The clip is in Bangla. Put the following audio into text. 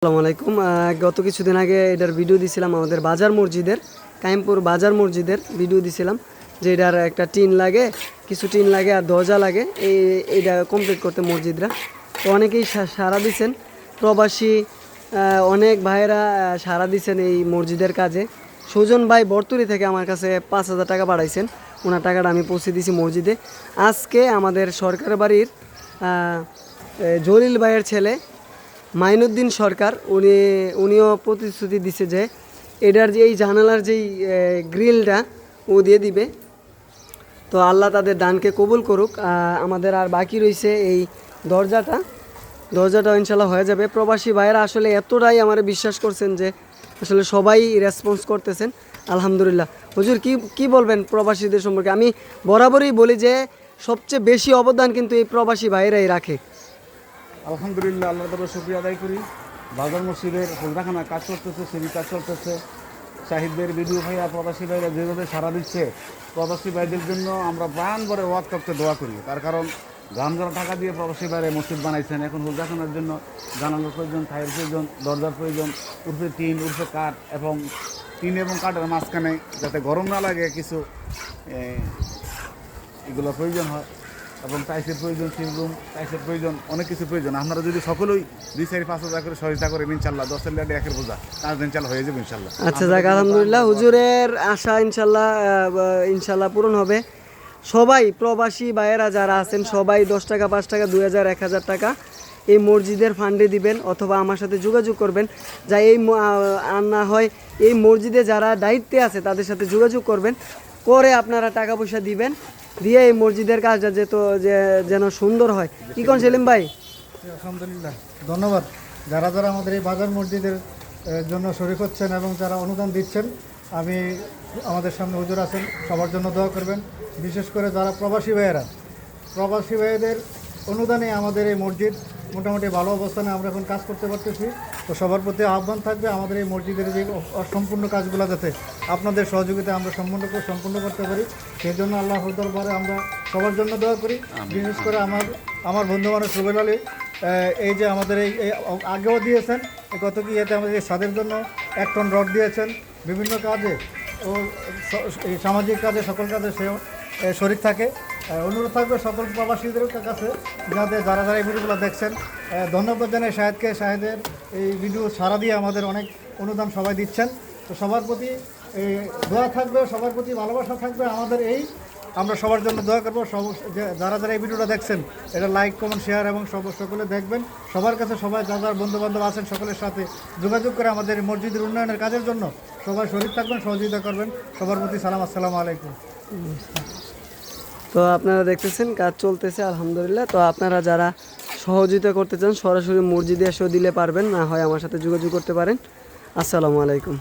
আসসালামু আলাইকুম। গত কিছুদিন আগে এটার ভিডিও দিছিলাম, আমাদের বাজার মসজিদের, কাইমপুর বাজার মসজিদের ভিডিও দিছিলাম যে এটার একটা টিন লাগে, কিছু টিন লাগে আর দরজা লাগে এইটা কমপ্লিট করতে মসজিদরা। তো অনেকেই সাড়া দিচ্ছেন, প্রবাসী অনেক ভাইয়েরা সাড়া দিচ্ছেন এই মসজিদের কাজে। সুজন ভাই বর্তুরি থেকে আমার কাছে 5,000 টাকা পাঠাইছেন, ওনার টাকাটা আমি পৌঁছে দিয়েছি মসজিদে। আজকে আমাদের সরকার বাড়ির জলিল ভাইয়ের ছেলে মাইনুদ্দিন সরকার উনিও প্রতিশ্রুতি দিছে যে এটার যে এই জানালার যেই গ্রিলটা ও দিয়ে দিবে। তো আল্লাহ তাদের দানকে কবুল করুক। আমাদের আর বাকি রয়েছে এই দরজাটাও ইনশাল্লাহ হয়ে যাবে। প্রবাসী ভাইয়েরা আসলে এতটাই আমার বিশ্বাস করছেন যে আসলে সবাই রেসপন্স করতেছেন, আলহামদুলিল্লাহ। হুজুর কি বলবেন প্রবাসীদের সম্পর্কে? আমি বরাবরই বলি যে সবচেয়ে বেশি অবদান কিন্তু এই প্রবাসী ভাইয়েরাই রাখে। আলহামদুলিল্লাহ, আল্লাহ তাআলার শুকরিয়া আদায় করি। বাজার মসজিদের হোলদাখানা কাজ করতেছে, সিঁড়ি কাজ চলতেছে। শাহিদদের ভিডিও ভাইয়া প্রবাসী ভাইরা যেভাবে সাড়া দিচ্ছে, প্রবাসী ভাইদের জন্য আমরা প্রাণ ভরে ওয়াক করতে দোয়া করি। তার কারণ গামজারা টাকা দিয়ে প্রবাসী ভাইরা মসজিদ বানাইছেন। এখন হোলদাখানার জন্য জানালার প্রয়োজন, থাইয়ের প্রয়োজন, দরজার প্রয়োজন, উর্ফে টিন, উর্ফে কাঠ, এবং টিন এবং কাঠের মাঝখানে যাতে গরম না লাগে কিছু এগুলো প্রয়োজন হয়, এবং টাইসের প্রয়োজন, সিলরুম টাইসের প্রয়োজন, অনেক কিছু প্রয়োজন। আপনারা যদি সকলেই 2-4-5 হাজার করে সহযোগিতা করেন, ইনশাল্লাহ 10 লাখ একের বোঝা 5 দিন ইনশাল্লাহ হয়ে যাবে ইনশাল্লাহ। আচ্ছা যাক, আলহামদুলিল্লাহ, হুজুরের আশা ইনশাল্লাহ পূরণ হবে। সবাই প্রবাসী ভাইয়েরা যারা আছেন সবাই 10 টাকা, 5 টাকা, 2,000, 1,000 টাকা এই মসজিদের ফান্ডে দিবেন, অথবা আমার সাথে যোগাযোগ করবেন। যা আর না হয় এই মসজিদে যারা দায়িত্বে আছে তাদের সাথে যোগাযোগ করবেন, করে আপনারা টাকা পয়সা দিবেন, দিয়ে এই মসজিদের কাজটা যেন সুন্দর হয়। কি কোন সেলিম ভাই? আলহামদুলিল্লাহ, ধন্যবাদ যারা যারা আমাদের এই বাজার মসজিদের জন্য শরীক হচ্ছেন এবং যারা অনুদান দিচ্ছেন। আমাদের সামনে হুজুর আছেন, সবার জন্য দোয়া করবেন। বিশেষ করে যারা প্রবাসী ভাইয়েদের অনুদানে আমাদের এই মসজিদ মোটামুটি ভালো অবস্থানে আমরা এখন কাজ করতে পারতেছি। তো সবার প্রতি আহ্বান থাকবে আমাদের এই মসজিদের যে অসম্পূর্ণ কাজগুলো যাতে আপনাদের সহযোগিতা আমরা সম্পূর্ণ করতে পারি, সেই জন্য আল্লাহর দরবারে আমরা সবার জন্য দোয়া করি। বিশেষ করে আমার বন্ধু মানুষ রুবেল আলী, এই যে আমাদের এই আগেও দিয়েছেন, গত কি এতে আমাদের এই ছাদের জন্য 1 টন রড দিয়েছেন। বিভিন্ন কাজে ও এই সামাজিক কাজে সকল কাজে সে শরীক থাকে। অনুরোধ থাকবে সকল প্রবাসীদের কাছে যারা যারা এই ভিডিওগুলো দেখছেন, ধন্যবাদ জানাই শাহেদের এই ভিডিও সারা দিয়ে আমাদের অনেক অনুদান সবাই দিচ্ছেন। তো সবার প্রতি দোয়া থাকবে, সবার প্রতি ভালোবাসা থাকবে আমাদের। আমরা সবার জন্য দোয়া করবো। যারা এই ভিডিওটা দেখছেন এটা লাইক, কমেন্ট, শেয়ার এবং সকলে দেখবেন। সবার কাছে সবাই যারা বন্ধুবান্ধব আছেন সকলের সাথে যোগাযোগ করে আমাদের মসজিদের উন্নয়নের কাজের জন্য সবাই শরীর থাকবেন, সহযোগিতা করবেন। সবার প্রতি সালাম, আসসালামু আলাইকুম। তো আপনারা দেখতেছেন কাজ চলতেছে, আলহামদুলিল্লাহ। তো আপনারা যারা সহযোগিতা করতে চান সরাসরি মসজিদে এসেও দিলে পারবেন, না হয় আমার সাথে যোগাযোগ করতে পারেন। আসসালামু আলাইকুম।